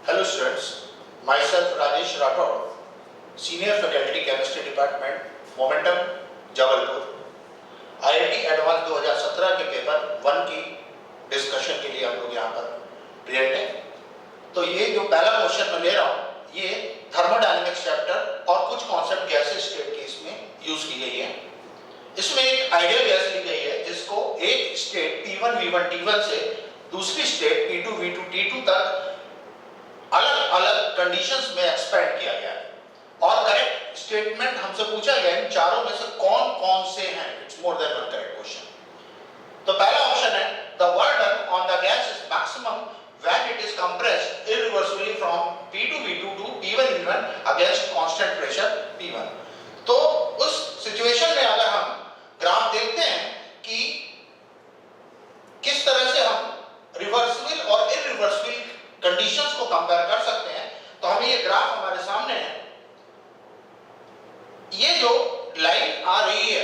Hello students, myself Rajesh Rathod, Senior Faculty Chemistry Department, Momentum, Jabalpur. IIT advance 2017 के paper 1 की discussion के लिए हम लोग यहाँ पर प्रेजेंट हैं। तो ये जो पहला क्वेश्चन मैं ले रहा हूँ, ये थर्मोडायनेमिक्स चैप्टर और कुछ कॉन्सेप्ट गैसेस स्टेट के इसमें यूज की गई है। इसमें एक आइडियल गैस ली गई है जिसको एक स्टेट P1 V1 T1 से दूसरी स्टेट P2 V2 T2 तक अलग अलग कंडीशंस में एक्सपेंड किया गया है और करेक्ट स्टेटमेंट हमसे पूछा गया इन चारों में से कौन कौन से हैं। It's more than one correct question. तो पहला ऑप्शन है the work done on the gas is maximum when it is compressed irreversibly from P2 V2 to P1 V1 against constant pressure P1। तो उस सिचुएशन में अगर हम graph देखते हैं कि किस तरह से हम रिवर्सिबल और इरिवर्सिबल कंडीशंस को कंपेयर कर सकते हैं, तो हमें ये ग्राफ हमारे सामने है। ये जो लाइन आ रही है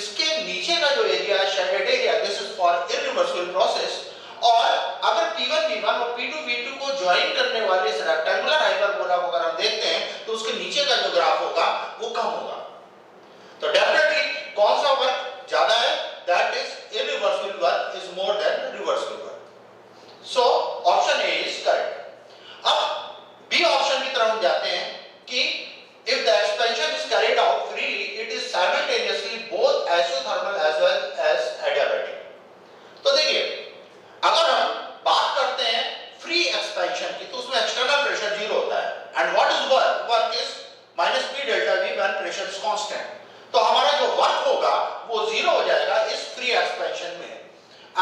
इसके नीचे का जो एरिया है shaded area, this is for irreversible process. और अगर P1 V1 और P2 V2 को ज्वाइन करने वाले इस रेक्टेंगुलर हाइपरबोला को अगर हम देखते हैं तो उसके नीचे का जो ग्राफ होगा वो कम होगा। तो डेफिनेटली कौन सा वर्क ज्यादा है, that is irreversible work is more than reversible work. So option A is correct. अब बी ऑप्शन की तरफ हम जाते हैं कि if the expansion is carried out freely it is simultaneously both isothermal as well as adiabatic। तो देखिए अगर हम बात करते हैं फ्री एक्सपेंशन की तो उसमें एक्सटर्नल प्रेशर जीरो होता है and what is work, work is -P delta V when pressure is constant. तो हमारा जो वर्क होगा वो जीरो हो जाएगा इस फ्री एक्सपेंशन में।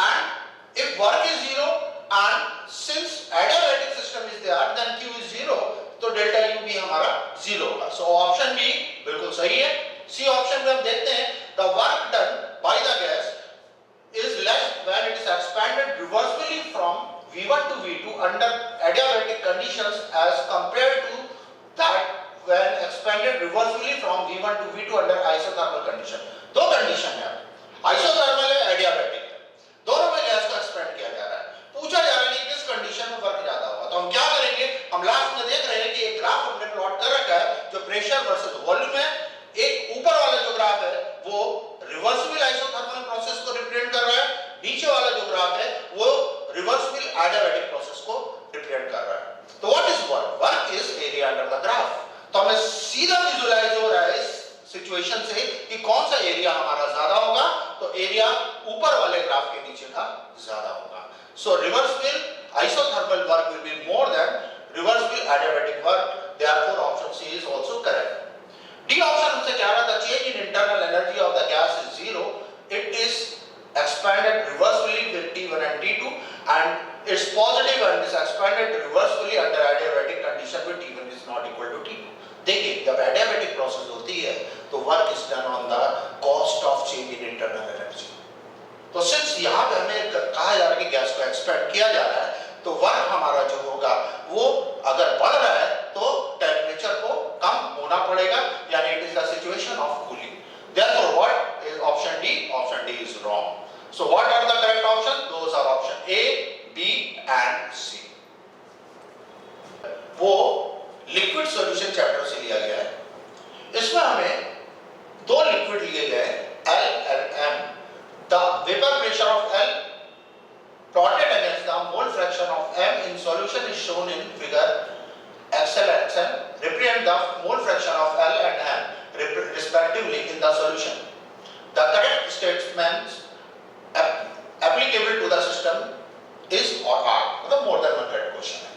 And if work is zero and since adiabatic system is there then Q is zero, तो डेल्टा U भी हमारा जीरो होगा। सो ऑप्शन बी बिल्कुल सही है। सी ऑप्शन में हम देखते हैं the work done by the gas is less when it is expanded reversibly from V1 to V2 under adiabatic conditions as compared to that when expanded reversibly from V1 to V2 under isothermal condition। दो condition है, isothermal है, adiabatic है, दोनों में gas को expand किया जा रहा है। पूछा जा रहा है कि किस कंडीशन में वर्क ज्यादा होगा। तो हम क्या करेंगे, हम लास्ट में देख रहे हैं कि एक ग्राफ हमने प्लॉट कर रखा है जो प्रेशर वर्सेस वॉल्यूम है। एक ऊपर वाला जो ग्राफ है वो रिवर्सिबल आइसोथर्मल प्रोसेस को रिप्रेजेंट कर रहा है, नीचे वाला जो ग्राफ है वो रिवर्सिबल एडियाबैटिक प्रोसेस को रिप्रेजेंट कर रहा है। तो what is work, work is area under the graph. तो हमें सीधा विजुअलाइज हो रहा है इस सिचुएशन से कि कौन सा एरिया हमारा ज्यादा होगा, तो एरिया ऊपर वाले ग्राफ के नीचे का ज्यादा होगा। So reversible isothermal work will be more than reversible adiabatic work. Therefore, option C is also correct. D option हमसे कह रहा था change in internal energy of the gas is zero. It is expanded reversibly with T1 and T2, and it's positive and is expanded reversibly under adiabatic condition with T1 is not equal to T2. देखिए जब adiabatic process होती है तो work is done on the cost of change in internal energy। तो since यहाँ पे हमें कहा जा रहा है कि गैस को एक्सपेंड किया जा रहा है तो वर्क हमारा जो होगा वो अगर बढ़ रहा है तो टेम्परेचर को कम होना पड़ेगा, यानी it is the situation of cooling. Therefore what is option D, option D is wrong. So what are the correct option, those are option A, B and C. वो लिक्विड सॉल्यूशन चैप्टर से लिया गया है। इसमें हमें दो liquid लिए गए L and M। The vapor pressure of L plotted against the mole fraction of M in solution is shown in figure XL and XL, represent the mole fraction of L and M respectively in the solution. The correct statements applicable to the system is or are, मतलब more than one correct question है।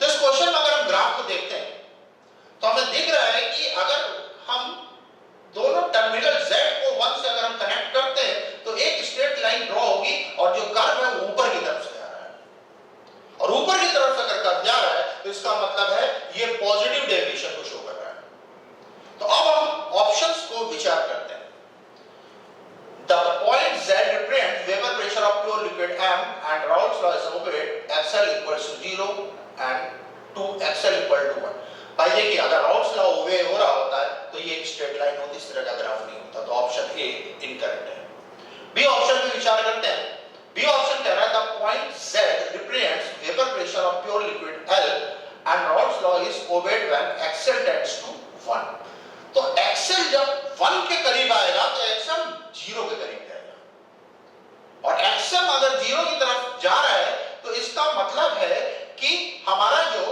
तो इस question में अगर हम graph को देखते हैं तो हमें दिख रहा है कि अगर हम दोनों टर्मिनल Z को 1 से अगर हम कनेक्ट करते हैं तो एक स्ट्रेट लाइन ड्रॉ होगी और जो कर्व है वो ऊपर की तरफ से आ रहा है। और ऊपर की तरफ से अगर कर्व जा रहा है तो इसका मतलब है ये पॉजिटिव डेविएशन को शो कर रहा है। तो अब हम ऑप्शंस को विचार करते हैं। The point Z represents vapor pressure of pure liquid M and Raoult's law is obeyed, XL equals to 0 and 2 XL equal to 1। भाई देखिए अगर राउल्ट्स लॉ ओबे हो रहा होता है तो ये एक स्ट्रेट लाइन होती, इस तरह का ग्राफ नहीं होता। तो ऑप्शन ए इनकरेक्ट है। बी ऑप्शन पे विचार करते हैं। बी ऑप्शन कह रहा है the point Z represents vapor pressure of pure liquid L and Raoult's law is obeyed when XL tends to 1. तो XL जब 1 के करीब आएगा तो XM 0 के करीब जाएगा और XM अगर 0 की तरफ जा रहा है तो इसका मतलब है कि हमारा जो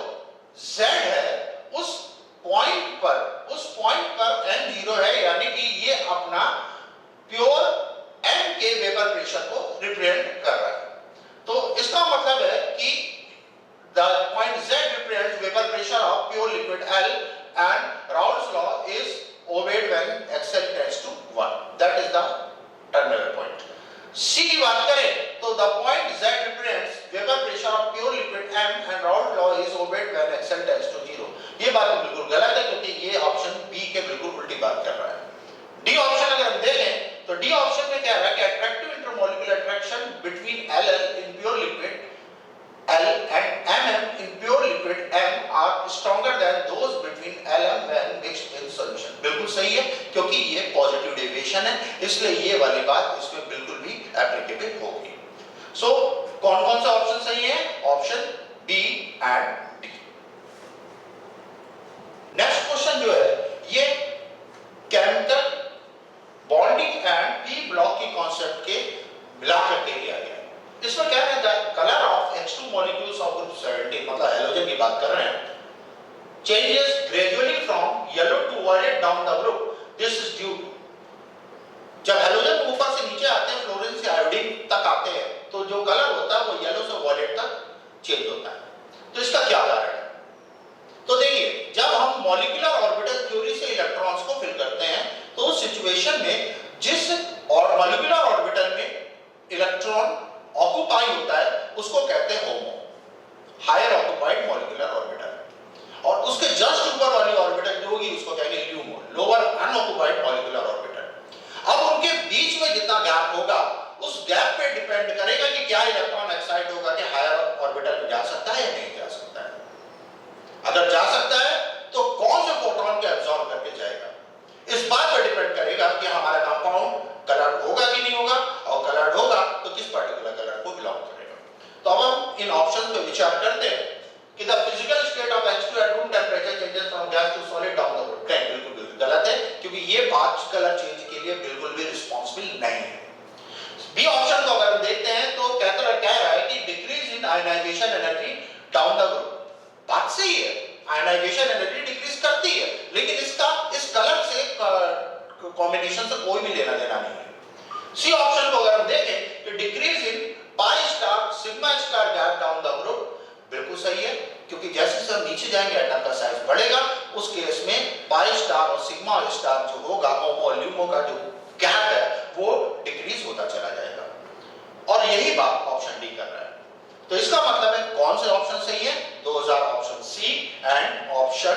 Z है उस पॉइंट पर M 0 है, यानी कि ये अपना प्योर M के वेपर प्रेशर को रिप्रेजेंट कर रहा है। तो इसका मतलब है कि the point Z represents vapor pressure of pure liquid L and Raoult's law is obeyed when XL tends to 1. That is the terminal point. C की बात करें तो the point Z represents vapor pressure of pure liquid M and Raoult's law is obeyed when XL tends to 0. ये बात बिल्कुल गलत है क्योंकि ये ऑप्शन B के बिल्कुल उल्टी बात कर रहा है। D ऑप्शन अगर हम देखें तो D ऑप्शन में क्या है कि attractive intermolecular attraction between LL in pure liquid L and MM in pure liquid M are stronger than those between LM when mixed in solution. बिल्कुल सही है क्योंकि ये पॉजिटिव डेविएशन है, इसलिए ये वाली बात इसमें बिल्कुल भी एप्लीकेबल होगी। सो कौन-कौन सा ऑप्शन सही है? Option B and D. Next question जो है ये chemical bonding and P block की कॉन्सेप्ट के मिलाकर के लिया गया। इसमें क्या है, colour of H2 molecules of group 17 मतलब हेलोजन की बात कर रहे हैं, changes gradually from yellow to violet down the group. This is due to जब हेलोजन ऊपर से नीचे आते हैं, फ्लोरीन से आयोडीन तक आते हैं, तो जो कलर होता है वो येलो से वायलेट तक चेंज होता है। तो इसका क्या कारण है? तो देखिए, जब हम मॉलिक्यूलर ऑर्बिटल थ्योरी से इलेक्ट्रॉन्स को फिल करते हैं तो उस सिचुएशन में जिस और मॉलिक्यूलर ऑर्बिटल में इलेक्ट्रॉन ऑक्युपाई होता है उसको कहते हैं होमो, हायर ऑक्युपाइड मॉलिक्यूलर ऑर्बिटल, और उसके जस्ट ऊपर वाली ऑर्बिटल जो होगी उसको कहेंगे LUMO, lower unoccupied molecular orbital. अब उनके बीच में जितना गैप होगा उस गैप पे डिपेंड करेगा कि क्या इलेक्ट्रॉन एक्साइट होगा कि हायर ऑर्बिटल में जा सकता है या नहीं जा सकता है। अगर जा सकता है तो कौन से फोटोन को एब्जॉर्ब करके जाएगा, इस बात पर डिपेंड करेगा कि हमारा कंपाउंड कलर्ड होगा कि नहीं होगा, और कलर्ड होगा तो किस पर्टिकुलर कलर को बिलोंग करेगा। तो अब हम इन ऑप्शंस पे विचार करते हैं कि the physical state of H2 at room temperature changes from gas to solid down the group. बिल्कुल गलत है क्योंकि ये बात कलर चेंज के लिए बिल्कुल भी रिस्पांसिबल नहीं है। बी ऑप्शन को अगर हम देखते हैं तो कह रहा है कि decrease in ionisation energy down the group. बात सही है, आयनाइजेशन एनर्जी डिक्रीज करती है, लेकिन इसका इस कलर से कॉम्बिनेशन से कोई भी लेना देना नहीं है। सी ऑप्शन को अगर हम देखें तो decrease in pi star sigma star gap down the group, बिल्कुल सही है क्योंकि जैसे जैसे हम नीचे जाएंगे एटम का साइज बढ़ेगा, उस केस में पाई स्टार और सिग्मा स्टार जो होगा होमो और ल्यूमो का जो गैप है वो डिक्रीज होता चला जाएगा, और यही बात ऑप्शन डी कर रहा है। तो इसका मतलब है कौन से ऑप्शन सही है? 2000 ऑप्शन सी एंड ऑप्शन